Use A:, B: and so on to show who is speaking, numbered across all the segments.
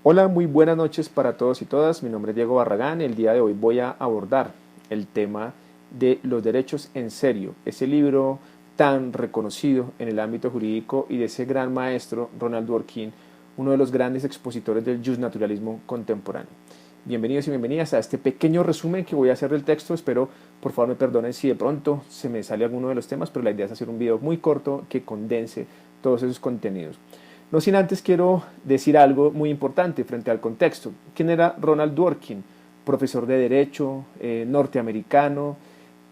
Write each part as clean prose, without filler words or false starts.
A: Hola, muy buenas noches para todos y todas. Mi nombre es Diego Barragán. El día de hoy voy a abordar el tema de los derechos en serio, ese libro tan reconocido en el ámbito jurídico y de ese gran maestro Ronald Dworkin, uno de los grandes expositores del justnaturalismo contemporáneo. Bienvenidos y bienvenidas a este pequeño resumen que voy a hacer del texto. Espero, por favor, me perdonen si de pronto se me sale alguno de los temas, pero la idea es hacer un video muy corto que condense todos esos contenidos. No sin antes quiero decir algo muy importante frente al contexto. ¿Quién era Ronald Dworkin? Profesor de Derecho norteamericano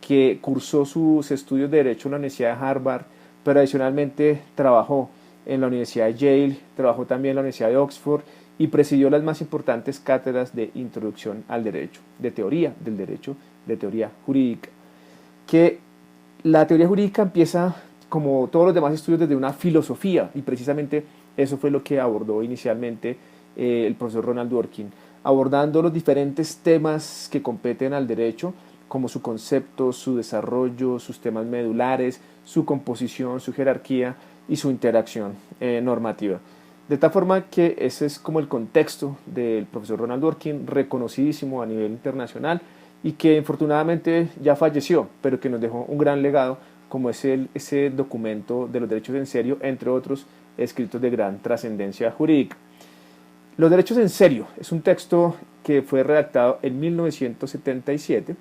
A: que cursó sus estudios de Derecho en la Universidad de Harvard, pero adicionalmente trabajó en la Universidad de Yale, trabajó también en la Universidad de Oxford y presidió las más importantes cátedras de introducción al derecho, de teoría del derecho, de teoría jurídica. Que la teoría jurídica empieza, como todos los demás estudios, desde una filosofía y precisamente eso fue lo que abordó inicialmente el profesor Ronald Dworkin, abordando los diferentes temas que competen al derecho, como su concepto, su desarrollo, sus temas medulares, su composición, su jerarquía y su interacción normativa. De tal forma que ese es como el contexto del profesor Ronald Dworkin, reconocidísimo a nivel internacional y que infortunadamente ya falleció, pero que nos dejó un gran legado como es ese documento de los derechos en serio, entre otros escritos de gran trascendencia jurídica. Los derechos en serio es un texto que fue redactado en 1977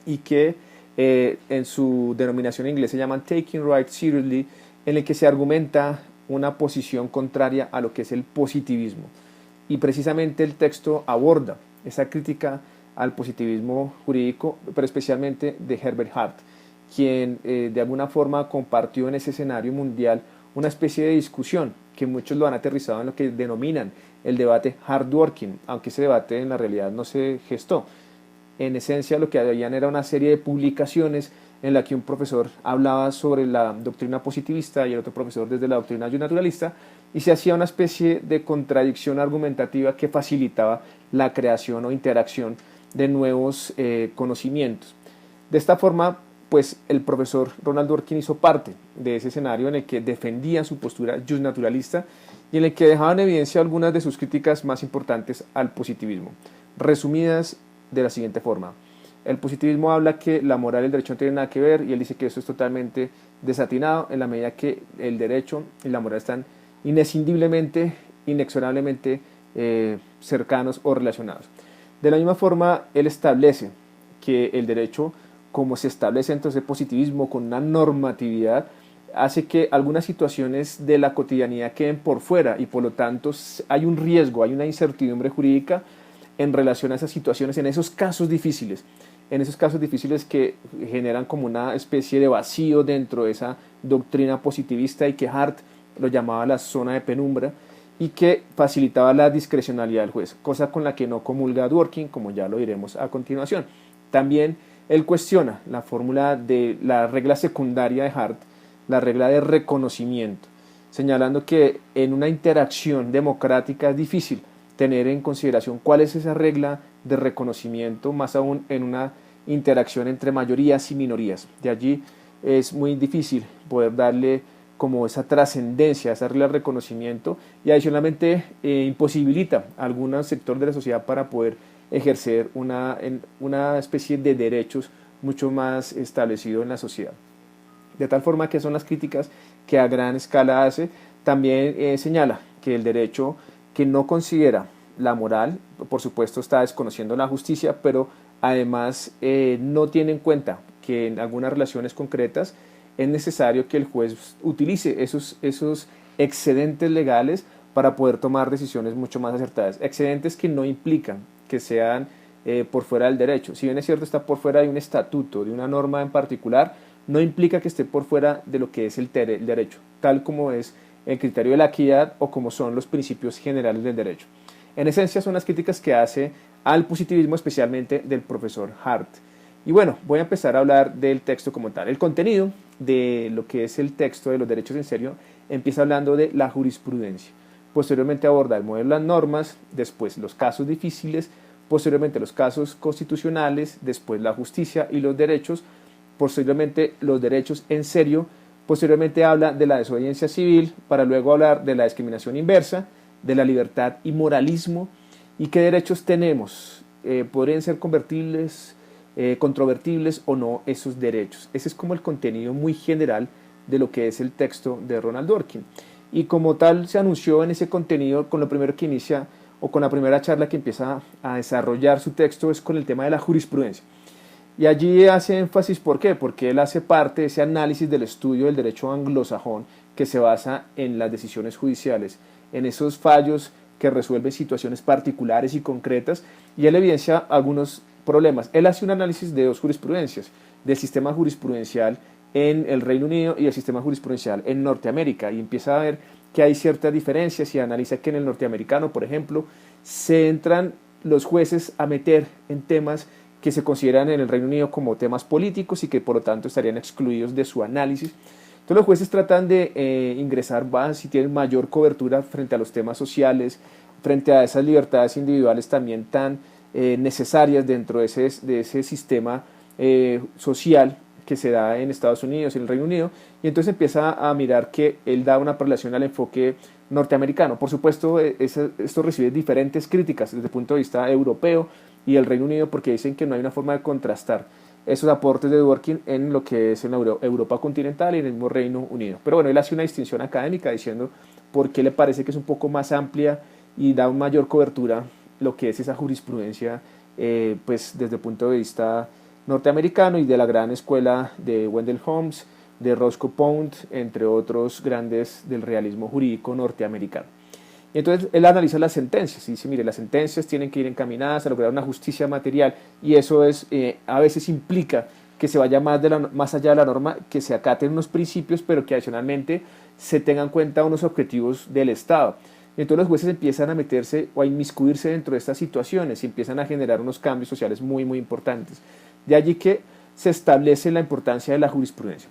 A: y que en su denominación en inglés se llaman Taking Rights Seriously, en el que se argumenta una posición contraria a lo que es el positivismo. Y precisamente el texto aborda esa crítica al positivismo jurídico, pero especialmente de Herbert Hart, quien de alguna forma compartió en ese escenario mundial una especie de discusión que muchos lo han aterrizado en lo que denominan el debate Hart-Dworkin, aunque ese debate en la realidad no se gestó. En esencia lo que habían era una serie de publicaciones en la que un profesor hablaba sobre la doctrina positivista y el otro profesor desde la doctrina naturalista, y se hacía una especie de contradicción argumentativa que facilitaba la creación o interacción de nuevos conocimientos. De esta forma, pues el profesor Ronald Dworkin hizo parte de ese escenario en el que defendía su postura justnaturalista y en el que dejaba en evidencia algunas de sus críticas más importantes al positivismo, resumidas de la siguiente forma. El positivismo habla que la moral y el derecho no tienen nada que ver, y él dice que eso es totalmente desatinado en la medida que el derecho y la moral están inescindiblemente, inexorablemente cercanos o relacionados. De la misma forma, él establece que el derecho, como se establece entonces el positivismo con una normatividad, hace que algunas situaciones de la cotidianidad queden por fuera y por lo tanto hay un riesgo, hay una incertidumbre jurídica en relación a esas situaciones, en esos casos difíciles que generan como una especie de vacío dentro de esa doctrina positivista y que Hart lo llamaba la zona de penumbra y que facilitaba la discrecionalidad del juez, cosa con la que no comulga Dworkin, como ya lo diremos a continuación. También él cuestiona la fórmula de la regla secundaria de Hart, la regla de reconocimiento, señalando que en una interacción democrática es difícil tener en consideración cuál es esa regla de reconocimiento, más aún en una interacción entre mayorías y minorías. De allí es muy difícil poder darle como esa trascendencia, esa regla de reconocimiento, y adicionalmente imposibilita a algún sector de la sociedad para poder ejercer una especie de derechos mucho más establecido en la sociedad. De tal forma que son las críticas que a gran escala hace. También señala que el derecho que no considera la moral, por supuesto está desconociendo la justicia, pero además no tiene en cuenta que en algunas relaciones concretas es necesario que el juez utilice esos excedentes legales para poder tomar decisiones mucho más acertadas. Excedentes que no implican que sean por fuera del derecho. Si bien es cierto, está por fuera de un estatuto, de una norma en particular, no implica que esté por fuera de lo que es el derecho, tal como es el criterio de la equidad o como son los principios generales del derecho. En esencia son las críticas que hace al positivismo, especialmente del profesor Hart. Y bueno, voy a empezar a hablar del texto como tal. El contenido de lo que es el texto de los derechos en serio empieza hablando de la jurisprudencia. Posteriormente aborda el modelo de las normas, después los casos difíciles, posteriormente los casos constitucionales, después la justicia y los derechos, posteriormente los derechos en serio, posteriormente habla de la desobediencia civil, para luego hablar de la discriminación inversa, de la libertad y moralismo, y qué derechos tenemos. ¿Podrían ser convertibles, controvertibles o no esos derechos? Ese es como el contenido muy general de lo que es el texto de Ronald Dworkin. Y como tal se anunció en ese contenido, con lo primero que inicia, o con la primera charla que empieza a desarrollar su texto, es con el tema de la jurisprudencia. Y allí hace énfasis, ¿por qué? Porque él hace parte de ese análisis del estudio del derecho anglosajón que se basa en las decisiones judiciales, en esos fallos que resuelven situaciones particulares y concretas, y él evidencia algunos problemas. Él hace un análisis de dos jurisprudencias, del sistema jurisprudencial en el Reino Unido y el sistema jurisprudencial en Norteamérica, y empieza a ver que hay ciertas diferencias y analiza que en el norteamericano, por ejemplo, se entran los jueces a meter en temas que se consideran en el Reino Unido como temas políticos y que por lo tanto estarían excluidos de su análisis. Entonces los jueces tratan de ingresar más y tienen mayor cobertura frente a los temas sociales, frente a esas libertades individuales también tan necesarias dentro de ese sistema social que se da en Estados Unidos y en el Reino Unido, y entonces empieza a mirar que él da una relación al enfoque norteamericano. Por supuesto, esto recibe diferentes críticas desde el punto de vista europeo y el Reino Unido, porque dicen que no hay una forma de contrastar esos aportes de Dworkin en lo que es en la Europa continental y en el mismo Reino Unido. Pero bueno, él hace una distinción académica diciendo por qué le parece que es un poco más amplia y da mayor cobertura lo que es esa jurisprudencia, pues desde el punto de vista norteamericano y de la gran escuela de Wendell Holmes, de Roscoe Pound, entre otros grandes del realismo jurídico norteamericano. Y entonces él analiza las sentencias y dice, mire, las sentencias tienen que ir encaminadas a lograr una justicia material, y eso es, a veces implica que se vaya más allá de la norma, que se acaten unos principios, pero que adicionalmente se tengan en cuenta unos objetivos del Estado. Y entonces los jueces empiezan a meterse o a inmiscuirse dentro de estas situaciones y empiezan a generar unos cambios sociales muy, muy importantes. De allí que se establece la importancia de la jurisprudencia.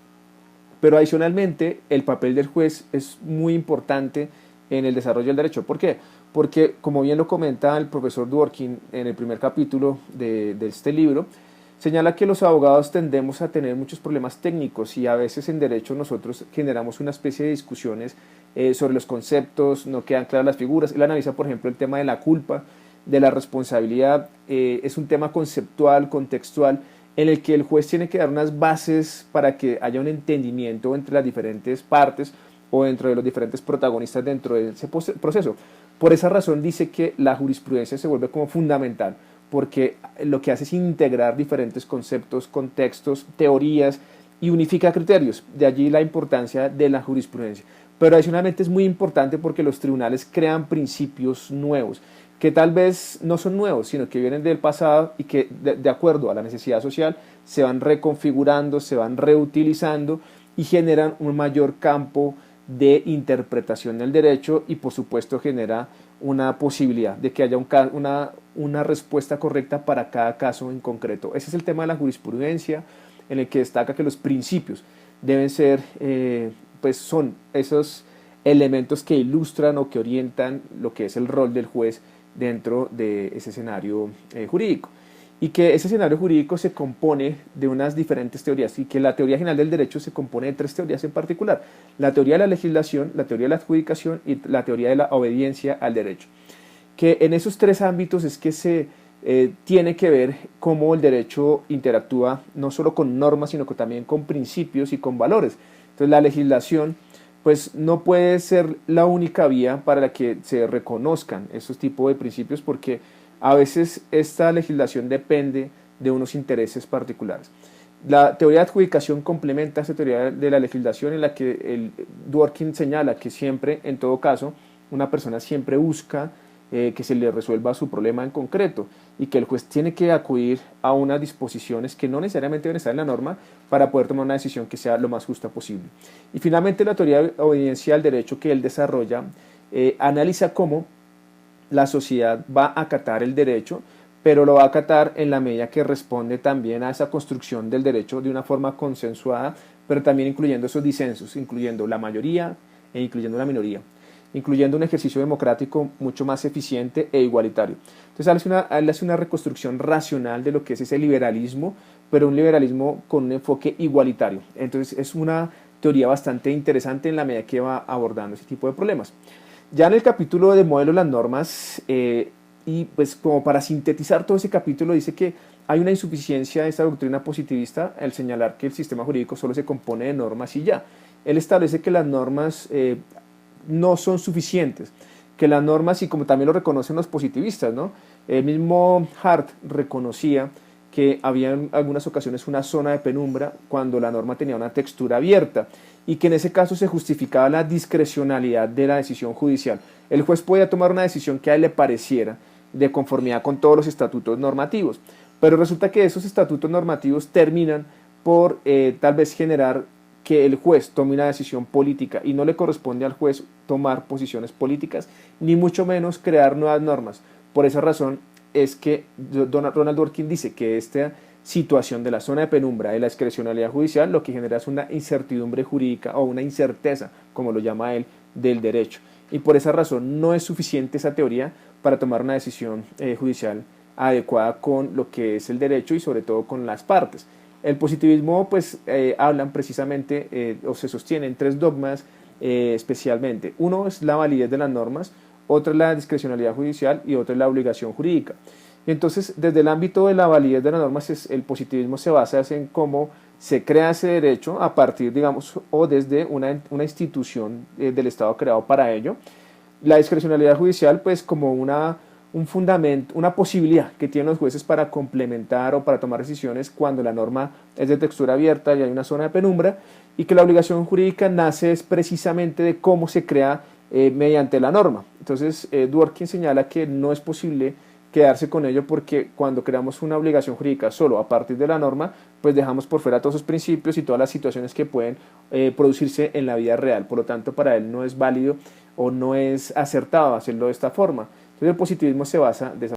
A: Pero adicionalmente, el papel del juez es muy importante en el desarrollo del derecho. ¿Por qué? Porque, como bien lo comenta el profesor Dworkin en el primer capítulo de este libro, señala que los abogados tendemos a tener muchos problemas técnicos, y a veces en derecho nosotros generamos una especie de discusiones sobre los conceptos, no quedan claras las figuras. Él analiza, por ejemplo, el tema de la culpa, de la responsabilidad. Es un tema conceptual, contextual, en el que el juez tiene que dar unas bases para que haya un entendimiento entre las diferentes partes o dentro de los diferentes protagonistas dentro de ese proceso. Por esa razón dice que la jurisprudencia se vuelve como fundamental, porque lo que hace es integrar diferentes conceptos, contextos, teorías, y unifica criterios. De allí la importancia de la jurisprudencia. Pero adicionalmente es muy importante porque los tribunales crean principios nuevos, que tal vez no son nuevos, sino que vienen del pasado y que de acuerdo a la necesidad social se van reconfigurando, se van reutilizando y generan un mayor campo de interpretación del derecho, y por supuesto genera una posibilidad de que haya una respuesta correcta para cada caso en concreto. Ese es el tema de la jurisprudencia, en el que destaca que los principios deben ser, pues son esos elementos que ilustran o que orientan lo que es el rol del juez dentro de ese escenario jurídico, y que ese escenario jurídico se compone de unas diferentes teorías, y que la teoría general del derecho se compone de tres teorías en particular: la teoría de la legislación, la teoría de la adjudicación y la teoría de la obediencia al derecho. Que en esos tres ámbitos es que se tiene que ver cómo el derecho interactúa no solo con normas, sino que también con principios y con valores. Entonces la legislación pues no puede ser la única vía para la que se reconozcan esos tipos de principios, porque a veces esta legislación depende de unos intereses particulares. La teoría de adjudicación complementa esa teoría de la legislación, en la que el Dworkin señala que siempre, en todo caso, una persona siempre busca que se le resuelva su problema en concreto, y que el juez tiene que acudir a unas disposiciones que no necesariamente deben estar en la norma para poder tomar una decisión que sea lo más justa posible. Y finalmente la teoría de obediencia al derecho que él desarrolla analiza cómo la sociedad va a acatar el derecho, pero lo va a acatar en la medida que responde también a esa construcción del derecho de una forma consensuada, pero también incluyendo esos disensos, incluyendo la mayoría e incluyendo la minoría, incluyendo un ejercicio democrático mucho más eficiente e igualitario. Entonces él hace una reconstrucción racional de lo que es ese liberalismo, pero un liberalismo con un enfoque igualitario. Entonces es una teoría bastante interesante en la medida que va abordando ese tipo de problemas. Ya en el capítulo de modelo de las normas, y pues como para sintetizar todo ese capítulo, dice que hay una insuficiencia de esta doctrina positivista al señalar que el sistema jurídico solo se compone de normas y ya. Él establece que las normas no son suficientes, que las normas, y como también lo reconocen los positivistas, ¿no? El mismo Hart reconocía que había en algunas ocasiones una zona de penumbra cuando la norma tenía una textura abierta y que en ese caso se justificaba la discrecionalidad de la decisión judicial. El juez podía tomar una decisión que a él le pareciera de conformidad con todos los estatutos normativos, pero resulta que esos estatutos normativos terminan por tal vez generar que el juez tome una decisión política y no le corresponde al juez tomar posiciones políticas, ni mucho menos crear nuevas normas. Por esa razón es que Ronald Dworkin dice que esta situación de la zona de penumbra de la discrecionalidad judicial lo que genera es una incertidumbre jurídica o una incerteza, como lo llama él, del derecho. Y por esa razón no es suficiente esa teoría para tomar una decisión judicial adecuada con lo que es el derecho y sobre todo con las partes. El positivismo pues hablan precisamente o se sostienen tres dogmas especialmente. Uno es la validez de las normas, otro es la discrecionalidad judicial y otro es la obligación jurídica. Y entonces, desde el ámbito de la validez de las normas, el positivismo se basa en cómo se crea ese derecho a partir, digamos, o desde una institución del Estado creado para ello. La discrecionalidad judicial, pues, como un fundamento, una posibilidad que tienen los jueces para complementar o para tomar decisiones cuando la norma es de textura abierta y hay una zona de penumbra, y que la obligación jurídica nace es precisamente de cómo se crea mediante la norma. Entonces, Dworkin señala que no es posible quedarse con ello porque cuando creamos una obligación jurídica solo a partir de la norma, pues dejamos por fuera todos esos principios y todas las situaciones que pueden producirse en la vida real. Por lo tanto, para él no es válido o no es acertado hacerlo de esta forma. Entonces, el positivismo se basa de esa